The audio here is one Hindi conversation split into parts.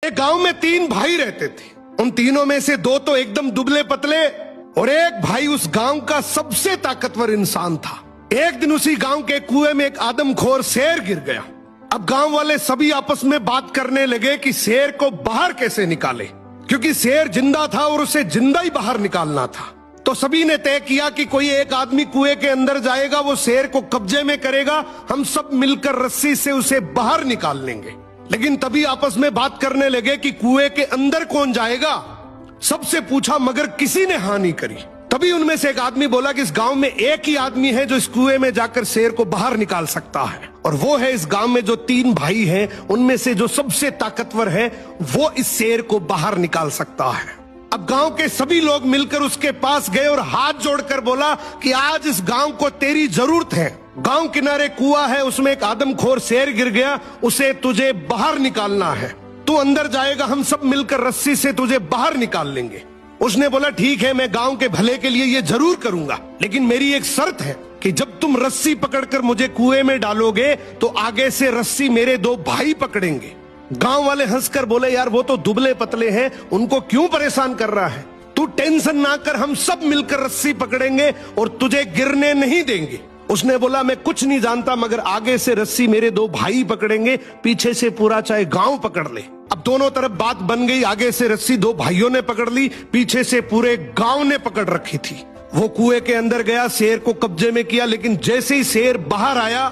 एक गांव में 3 भाई रहते थे। उन तीनों में से 2 तो एकदम दुबले पतले और एक भाई उस गांव का सबसे ताकतवर इंसान था। एक दिन उसी गांव के कुएं में एक आदमखोर शेर गिर गया। अब गांव वाले सभी आपस में बात करने लगे कि शेर को बाहर कैसे निकाले, क्योंकि शेर जिंदा था और उसे जिंदा ही बाहर निकालना था। तो सभी ने तय किया कि कोई एक आदमी कुएं के अंदर जाएगा, वो शेर को कब्जे में करेगा, हम सब मिलकर रस्सी से उसे बाहर निकाल लेंगे। लेकिन तभी आपस में बात करने लगे कि कुएं के अंदर कौन जाएगा। सबसे पूछा मगर किसी ने हाँ नहीं करी। तभी उनमें से एक आदमी बोला कि इस गांव में एक ही आदमी है जो इस कुएं में जाकर शेर को बाहर निकाल सकता है, और वो है इस गांव में जो 3 भाई हैं उनमें से जो सबसे ताकतवर है, वो इस शेर को बाहर निकाल सकता है। अब गांव के सभी लोग मिलकर उसके पास गए और हाथ जोड़कर बोला कि आज इस गांव को तेरी जरूरत है। गांव किनारे कुआं है, उसमें एक आदमखोर शेर गिर गया, उसे तुझे बाहर निकालना है। तू अंदर जाएगा, हम सब मिलकर रस्सी से तुझे बाहर निकाल लेंगे। उसने बोला ठीक है, मैं गांव के भले के लिए ये जरूर करूंगा, लेकिन मेरी एक शर्त है कि जब तुम रस्सी पकड़कर मुझे कुएं में डालोगे तो आगे से रस्सी मेरे 2 भाई पकड़ेंगे। गांव वाले हंसकर बोले यार वो तो दुबले पतले हैं, उनको क्यों परेशान कर रहा है, तू टेंशन ना कर, हम सब मिलकर रस्सी पकड़ेंगे और तुझे गिरने नहीं देंगे। उसने बोला मैं कुछ नहीं जानता, मगर आगे से रस्सी मेरे 2 भाई पकड़ेंगे, पीछे से पूरा चाहे गांव पकड़ ले। अब दोनों तरफ बात बन गई, आगे से रस्सी 2 भाइयों ने पकड़ ली, पीछे से पूरे गांव ने पकड़ रखी थी। वो कुएं के अंदर गया, शेर को कब्जे में किया, लेकिन जैसे ही शेर बाहर आया,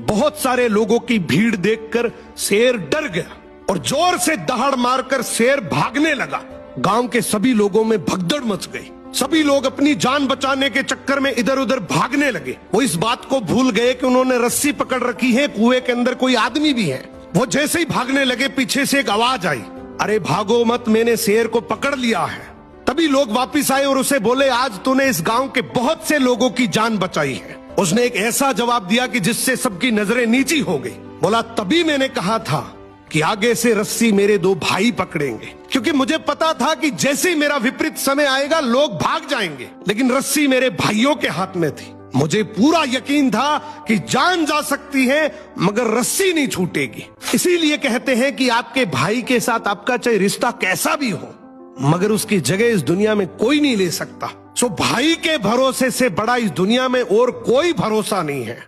बहुत सारे लोगों की भीड़ देखकर शेर डर गया और जोर से दहाड़ मारकर शेर भागने लगा। गांव के सभी लोगों में भगदड़ मच गई। सभी लोग अपनी जान बचाने के चक्कर में इधर उधर भागने लगे। वो इस बात को भूल गए कि उन्होंने रस्सी पकड़ रखी है, कुएं के अंदर कोई आदमी भी है। वो जैसे ही भागने लगे, पीछे से एक आवाज आई, अरे भागो मत, मैंने शेर को पकड़ लिया है। तभी लोग वापिस आए और उसे बोले आज तूने इस गांव के बहुत से लोगों की जान बचाई है। उसने एक ऐसा जवाब दिया कि जिससे सबकी नजरें नीची हो गई। बोला तभी मैंने कहा था कि आगे से रस्सी मेरे 2 भाई पकड़ेंगे, क्योंकि मुझे पता था कि जैसे ही मेरा विपरीत समय आएगा लोग भाग जाएंगे, लेकिन रस्सी मेरे भाइयों के हाथ में थी। मुझे पूरा यकीन था कि जान जा सकती है मगर रस्सी नहीं छूटेगी। इसीलिए कहते हैं कि आपके भाई के साथ आपका चाहे रिश्ता कैसा भी हो, मगर उसकी जगह इस दुनिया में कोई नहीं ले सकता। सो भाई के भरोसे से बड़ा इस दुनिया में और कोई भरोसा नहीं है।